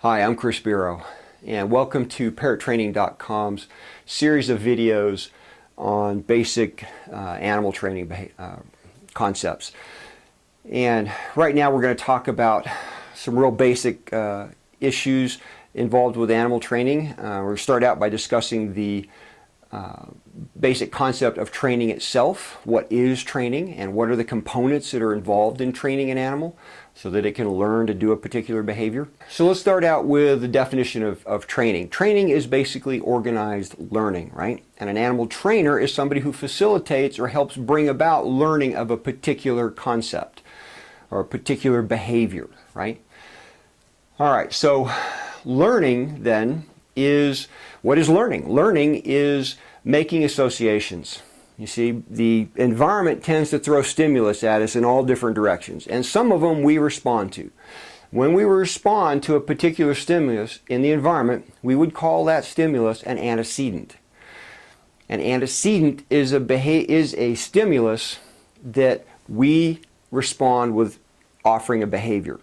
Hi, I'm Chris Biro, and welcome to parrottraining.com's series of videos on basic animal training concepts. And right now we're going to talk about some real basic issues involved with animal training. We're going to start out by discussing the basic concept of training itself. What is training and what are the components that are involved in training an animal so that it can learn to do a particular behavior. So let's start out with the definition of training. Training is basically organized learning, right? And an animal trainer is somebody who facilitates or helps bring about learning of a particular concept or a particular behavior, right? All right, so learning then is, what is learning? Learning is making associations. You see, the environment tends to throw stimulus at us in all different directions, and some of them we respond to. When we respond to a particular stimulus in the environment, we would call that stimulus an antecedent. An antecedent is a stimulus that we respond with offering a behavior.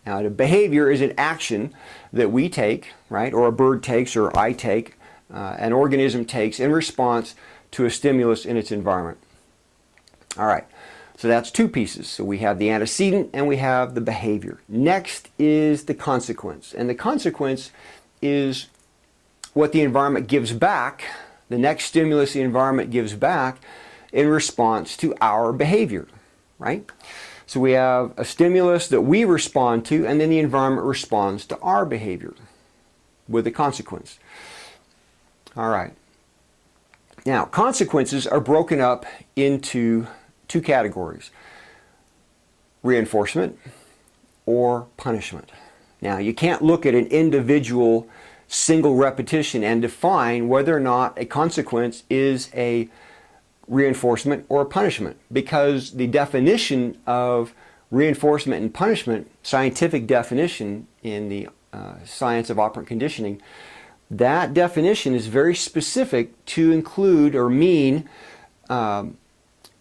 Now, a behavior is an action that we take, right, or a bird takes, or I take, an organism takes in response to a stimulus in its environment. All right, so that's two pieces. So we have the antecedent and we have the behavior. Next is the consequence, and the consequence is what the environment gives back, the next stimulus the environment gives back in response to our behavior, right? So we have a stimulus that we respond to, and then the environment responds to our behavior with a consequence. All right. Now, consequences are broken up into two categories: reinforcement or punishment. Now, you can't look at an individual single repetition and define whether or not a consequence is a reinforcement or a punishment, because the definition of reinforcement and punishment, scientific definition in the science of operant conditioning, that definition is very specific to include or mean an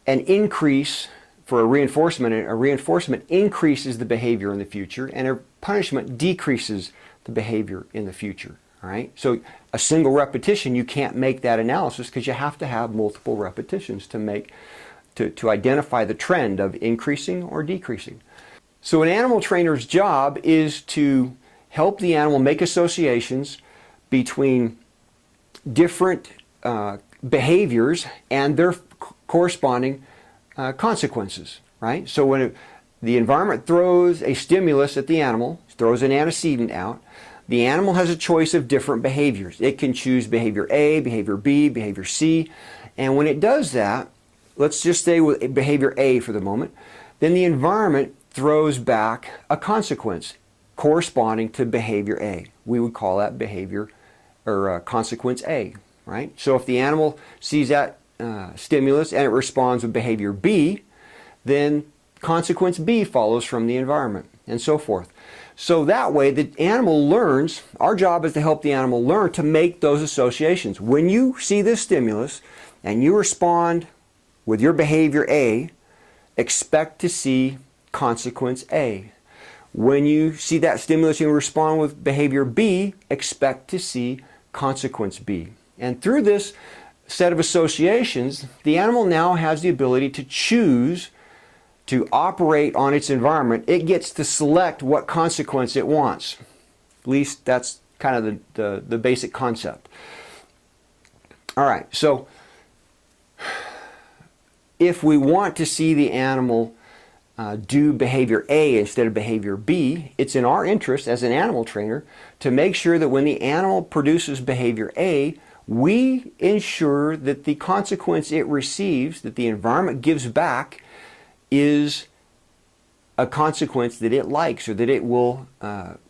increase for a reinforcement. A reinforcement increases the behavior in the future, and a punishment decreases the behavior in the future. All right? So a single repetition, you can't make that analysis because you have to have multiple repetitions to identify the trend of increasing or decreasing. So an animal trainer's job is to help the animal make associations between different behaviors and their corresponding consequences, right? So when the environment throws a stimulus at the animal, throws an antecedent out, the animal has a choice of different behaviors. It can choose behavior A, behavior B, behavior C, and when it does that, let's just stay with behavior A for the moment, then the environment throws back a consequence corresponding to behavior A. We would call that behavior or consequence A, right? So if the animal sees that stimulus and it responds with behavior B, then consequence B follows from the environment, and so forth. So that way the animal learns. Our job is to help the animal learn to make those associations. When you see this stimulus and you respond with your behavior A, expect to see consequence A. When you see that stimulus and you respond with behavior B, expect to see consequence B. And through this set of associations, the animal now has the ability to choose to operate on its environment. It gets to select what consequence it wants. At least that's kind of the basic concept. All right, so if we want to see the animal do behavior A instead of behavior B, it's in our interest as an animal trainer to make sure that when the animal produces behavior A, we ensure that the consequence it receives, that the environment gives back, is a consequence that it likes or that it will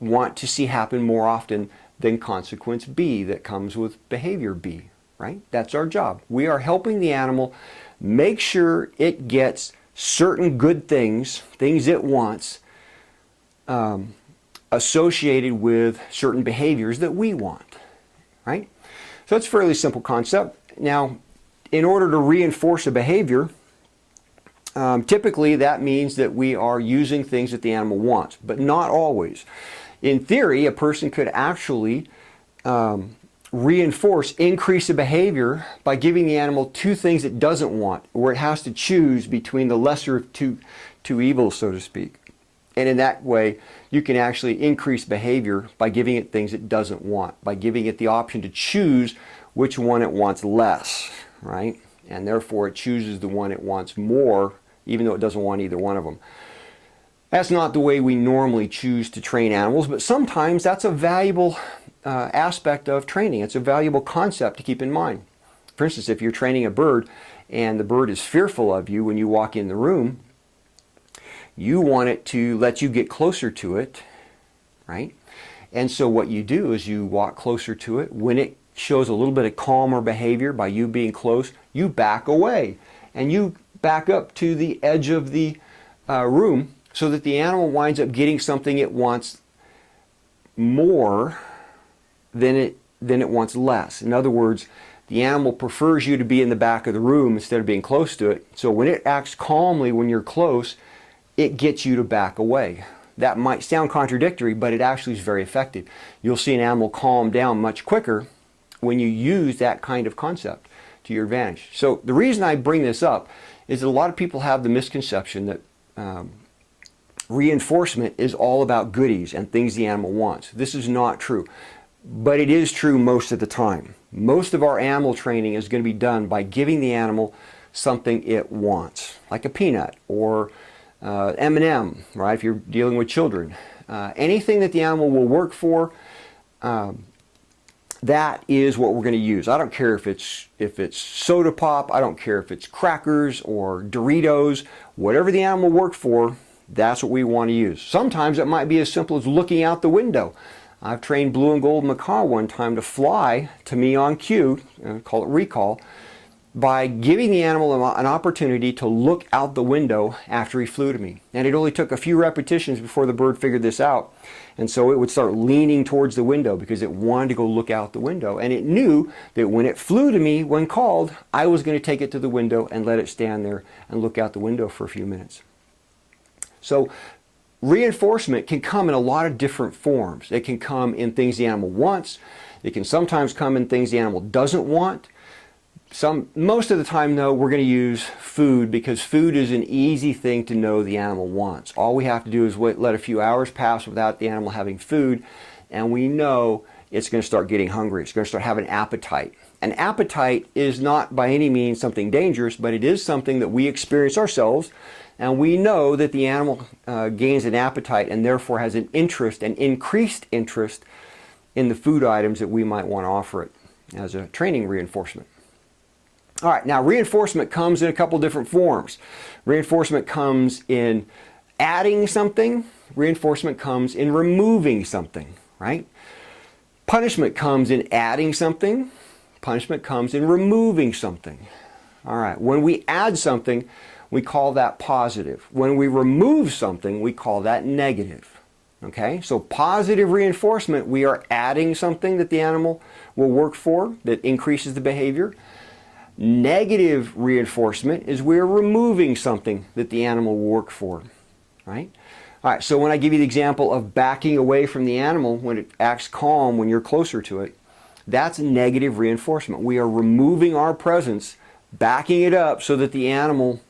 want to see happen more often than consequence B that comes with behavior B, right? That's our job. We are helping the animal make sure it gets certain good things it wants, associated with certain behaviors that we want, right? So it's a fairly simple concept. Now, in order to reinforce a behavior, typically that means that we are using things that the animal wants, but not always. In theory, a person could actually increase the behavior by giving the animal two things it doesn't want, where it has to choose between the lesser of two evils, so to speak. And in that way, you can actually increase behavior by giving it things it doesn't want, by giving it the option to choose which one it wants less, right? And therefore it chooses the one it wants more, even though it doesn't want either one of them. That's not the way we normally choose to train animals, but sometimes that's a valuable aspect of training. It's a valuable concept to keep in mind. For instance, if you're training a bird and the bird is fearful of you when you walk in the room, you want it to let you get closer to it, right? And so what you do is you walk closer to it. When it shows a little bit of calmer behavior by you being close, you back away and you back up to the edge of the room so that the animal winds up getting something it wants more than it wants less. In other words, the animal prefers you to be in the back of the room instead of being close to it. So when it acts calmly when you're close, it gets you to back away. That might sound contradictory, but it actually is very effective. You'll see an animal calm down much quicker when you use that kind of concept to your advantage. So the reason I bring this up is that a lot of people have the misconception that reinforcement is all about goodies and things the animal wants. This is not true, but it is true most of the time. Most of our animal training is going to be done by giving the animal something it wants, like a peanut or M&M, right? If you're dealing with children, anything that the animal will work for, that is what we're going to use. I don't care if it's soda pop, I don't care if it's crackers or Doritos, whatever the animal will work for, that's what we want to use. Sometimes it might be as simple as looking out the window. I've trained blue and gold macaw one time to fly to me on cue, call it recall, by giving the animal an opportunity to look out the window after he flew to me. And it only took a few repetitions before the bird figured this out. And so it would start leaning towards the window because it wanted to go look out the window. And it knew that when it flew to me, when called, I was going to take it to the window and let it stand there and look out the window for a few minutes. So reinforcement can come in a lot of different forms. It can come in things the animal wants. It can sometimes come in things the animal doesn't want. Most of the time, though, we're going to use food because food is an easy thing to know the animal wants. All we have to do is let a few hours pass without the animal having food, and we know it's going to start getting hungry. It's going to start having appetite. An appetite is not by any means something dangerous, but it is something that we experience ourselves, and we know that the animal gains an appetite and therefore has an interest, an increased interest in the food items that we might want to offer it as a training reinforcement. All right, now reinforcement comes in a couple different forms. Reinforcement comes in adding something. Reinforcement comes in removing something, right? Punishment comes in adding something. Punishment comes in removing something. All right, when we add something, we call that positive. When we remove something, we call that negative. Okay, so positive reinforcement, we are adding something that the animal will work for that increases the behavior. Negative reinforcement is we're removing something that the animal will work for, right? All right, so when I give you the example of backing away from the animal when it acts calm when you're closer to it, that's negative reinforcement. We are removing our presence, backing it up so that the animal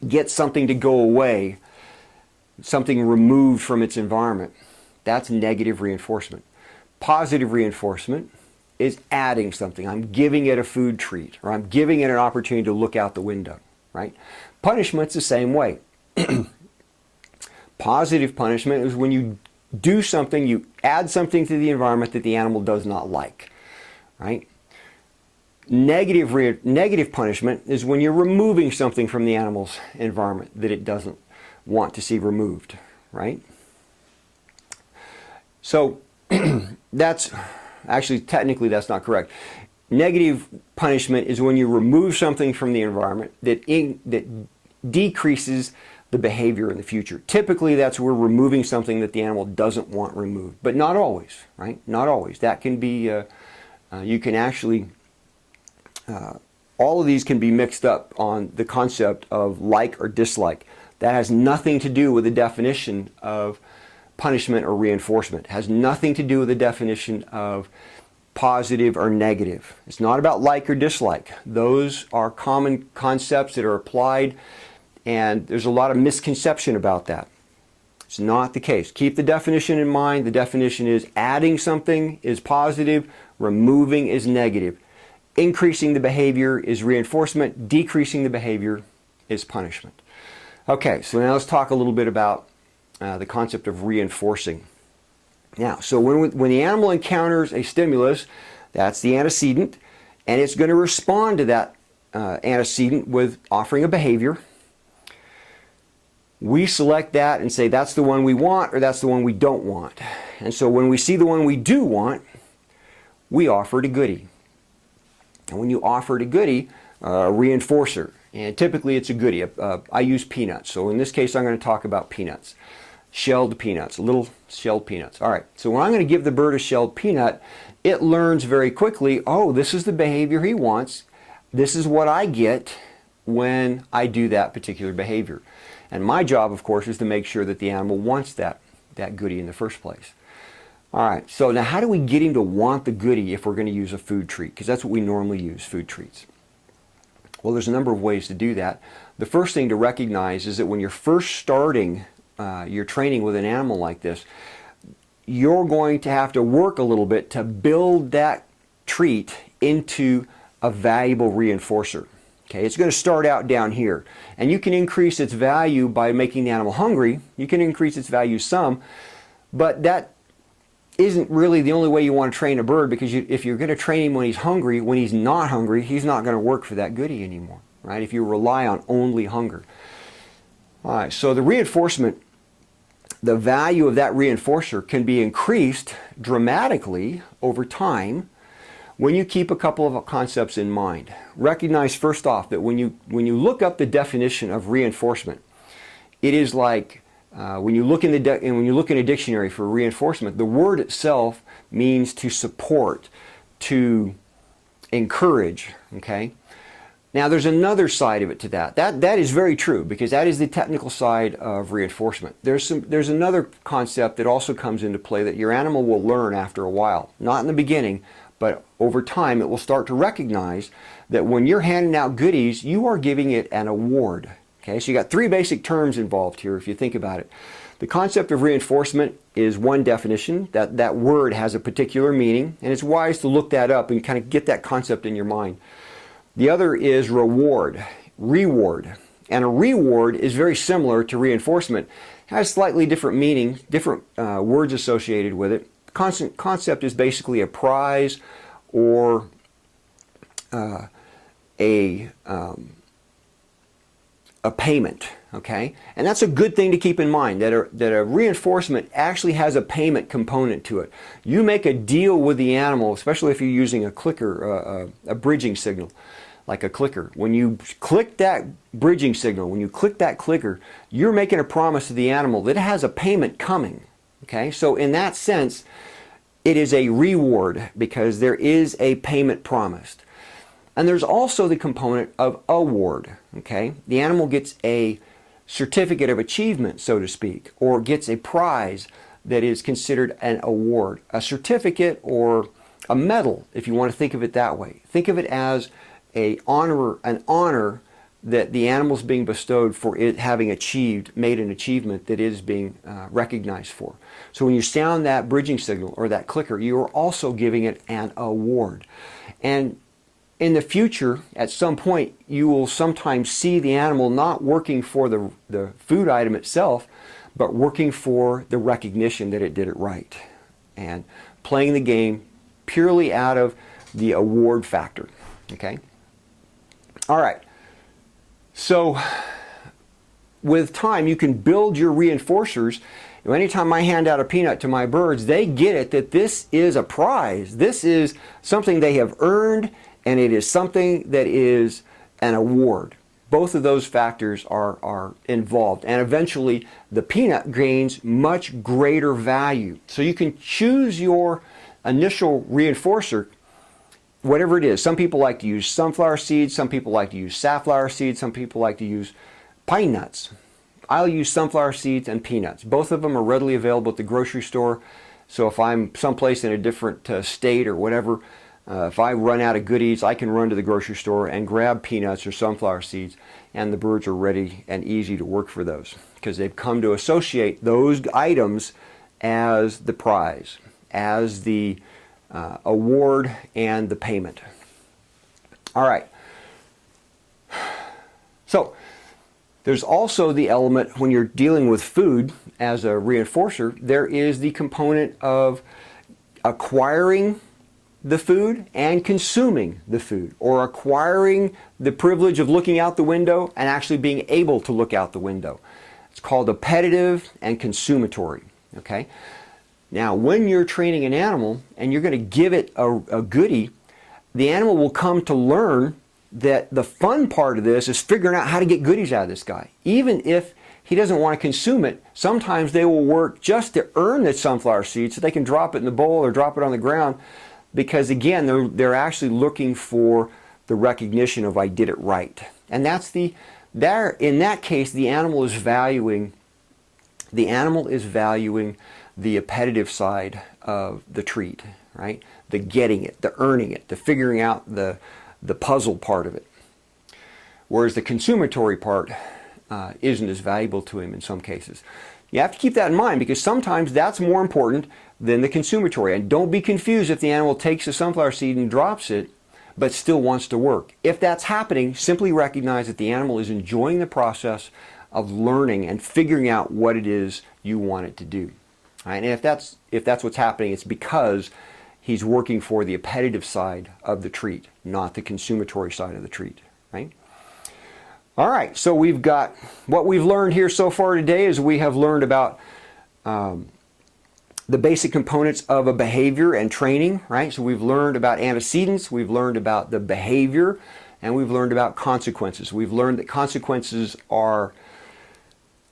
gets something to go away, something removed from its environment. That's negative reinforcement. Positive reinforcement is adding something. I'm giving it a food treat, or I'm giving it an opportunity to look out the window, right? Punishment's the same way. Positive punishment is when you do something, you add something to the environment that the animal does not like, right? Negative punishment is when you're removing something from the animal's environment that it doesn't want to see removed, right? So that's actually, technically, that's not correct. Negative punishment is when you remove something from the environment that decreases the behavior in the future. Typically, that's where we're removing something that the animal doesn't want removed, but not always, right? Not always. That can be, you can actually, all of these can be mixed up on the concept of like or dislike. That has nothing to do with the definition of punishment or reinforcement. It has nothing to do with the definition of positive or negative. It's not about like or dislike. Those are common concepts that are applied, and there's a lot of misconception about that. It's not the case. Keep the definition in mind. The definition is adding something is positive, removing is negative. Increasing the behavior is reinforcement, decreasing the behavior is punishment. Okay, so now let's talk a little bit about the concept of reinforcing. Now, so when the animal encounters a stimulus, that's the antecedent, and it's going to respond to that antecedent with offering a behavior. We select that and say that's the one we want or that's the one we don't want. And so when we see the one we do want, we offer it a goodie. And when you offer it a goodie, a reinforcer, and typically it's a goodie. I use peanuts. So in this case, I'm going to talk about peanuts. Shelled peanuts, little shelled peanuts. All right, so when I'm going to give the bird a shelled peanut, it learns very quickly, oh, this is the behavior he wants. This is what I get when I do that particular behavior. And my job, of course, is to make sure that the animal wants that goodie in the first place. All right, so now how do we get him to want the goodie if we're going to use a food treat? Because that's what we normally use, food treats. Well, there's a number of ways to do that. The first thing to recognize is that when you're first starting your training with an animal like this, you're going to have to work a little bit to build that treat into a valuable reinforcer. Okay, it's going to start out down here, and you can increase its value by making the animal hungry. You can increase its value some, but that isn't really the only way you want to train a bird, because if you're going to train him when he's hungry, when he's not hungry, he's not going to work for that goodie anymore, right? If you rely on only hunger. All right, so the reinforcement, the value of that reinforcer can be increased dramatically over time when you keep a couple of concepts in mind. Recognize first off that when you look up the definition of reinforcement, it is like when you look in a dictionary for reinforcement, the word itself means to support, to encourage. Okay. Now there's another side of it to that. That is very true, because that is the technical side of reinforcement. There's another concept that also comes into play that your animal will learn after a while. Not in the beginning, but over time it will start to recognize that when you're handing out goodies, you are giving it an award. Okay, so you got three basic terms involved here if you think about it. The concept of reinforcement is one definition. That word has a particular meaning, and it's wise to look that up and kind of get that concept in your mind. The other is reward. And a reward is very similar to reinforcement. It has slightly different meaning, different words associated with it. The concept is basically a prize or a payment. Okay, and that's a good thing to keep in mind, that a reinforcement actually has a payment component to it. You make a deal with the animal, especially if you're using a clicker, a bridging signal, like a clicker. When you click that bridging signal, when you click that clicker, you're making a promise to the animal that it has a payment coming. Okay, so in that sense, it is a reward because there is a payment promised. And there's also the component of award. Okay, the animal gets a certificate of achievement, so to speak, or gets a prize that is considered an award, a certificate or a medal, if you want to think of it that way. Think of it as an honor that the animal's being bestowed for it having made an achievement that it is being recognized for. So when you sound that bridging signal or that clicker, you are also giving it an award. And in the future, at some point, you will sometimes see the animal not working for the food item itself, but working for the recognition that it did it right, and playing the game purely out of the award factor. Okay? All right. So with time, you can build your reinforcers. Anytime I hand out a peanut to my birds, they get it that this is a prize. This is something they have earned, and it is something that is an award. Both of those factors are involved, and eventually the peanut gains much greater value. So you can choose your initial reinforcer, whatever it is. Some people like to use sunflower seeds, some people like to use safflower seeds, some people like to use pine nuts. I'll use sunflower seeds and peanuts. Both of them are readily available at the grocery store. So if I'm someplace in a different state or whatever, if I run out of goodies, I can run to the grocery store and grab peanuts or sunflower seeds, and the birds are ready and easy to work for those because they've come to associate those items as the prize, as the award and the payment. All right. So there's also the element when you're dealing with food as a reinforcer, there is the component of acquiring the food and consuming the food, or acquiring the privilege of looking out the window and actually being able to look out the window. It's called appetitive and consumatory. Okay? Now, when you're training an animal and you're going to give it a goodie, the animal will come to learn that the fun part of this is figuring out how to get goodies out of this guy. Even if he doesn't want to consume it, sometimes they will work just to earn the sunflower seed so they can drop it in the bowl or drop it on the ground, because again, they're actually looking for the recognition of I did it right. And that's in that case, the animal is valuing the appetitive side of the treat, right? The getting it, the earning it, the figuring out the puzzle part of it. Whereas the consumatory part isn't as valuable to him in some cases. You have to keep that in mind because sometimes that's more important than the consumatory. And don't be confused if the animal takes a sunflower seed and drops it, but still wants to work. If that's happening, simply recognize that the animal is enjoying the process of learning and figuring out what it is you want it to do. Right? And if that's what's happening, it's because he's working for the appetitive side of the treat, not the consumatory side of the treat. Right? All right, so we've got what we've learned here so far today is we have learned about the basic components of a behavior and training, right? So we've learned about antecedents, we've learned about the behavior, and we've learned about consequences. We've learned that consequences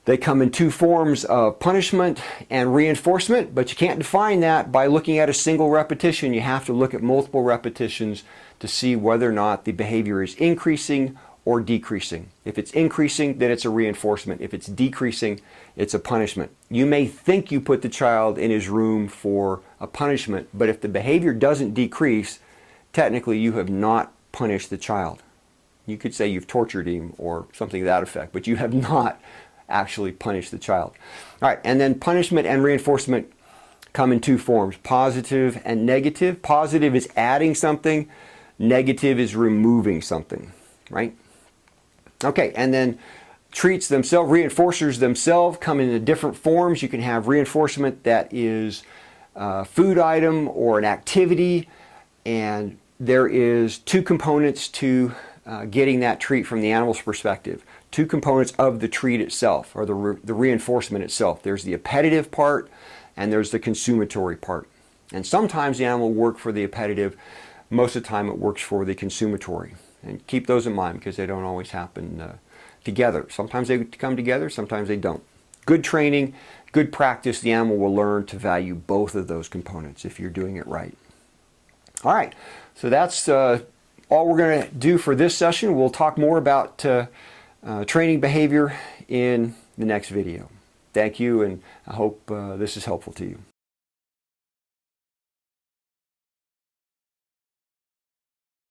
they come in two forms of punishment and reinforcement, but you can't define that by looking at a single repetition. You have to look at multiple repetitions to see whether or not the behavior is increasing or decreasing. If it's increasing, then it's a reinforcement. If it's decreasing, it's a punishment. You may think you put the child in his room for a punishment, but if the behavior doesn't decrease, technically you have not punished the child. You could say you've tortured him or something to that effect, but you have not actually punished the child. All right, and then punishment and reinforcement come in two forms, positive and negative. Positive is adding something, negative is removing something, right? Okay, and then treats themselves, reinforcers themselves come in different forms. You can have reinforcement that is a food item or an activity, and there is two components to getting that treat from the animal's perspective. Two components of the treat itself, or the reinforcement itself. There's the appetitive part and there's the consumatory part. And sometimes the animal will work for the appetitive, most of the time it works for the consumatory. And keep those in mind because they don't always happen together. Sometimes they come together, sometimes they don't. Good training, good practice, the animal will learn to value both of those components if you're doing it right. All right, so that's all we're going to do for this session. We'll talk more about training behavior in the next video. Thank you, and I hope this is helpful to you.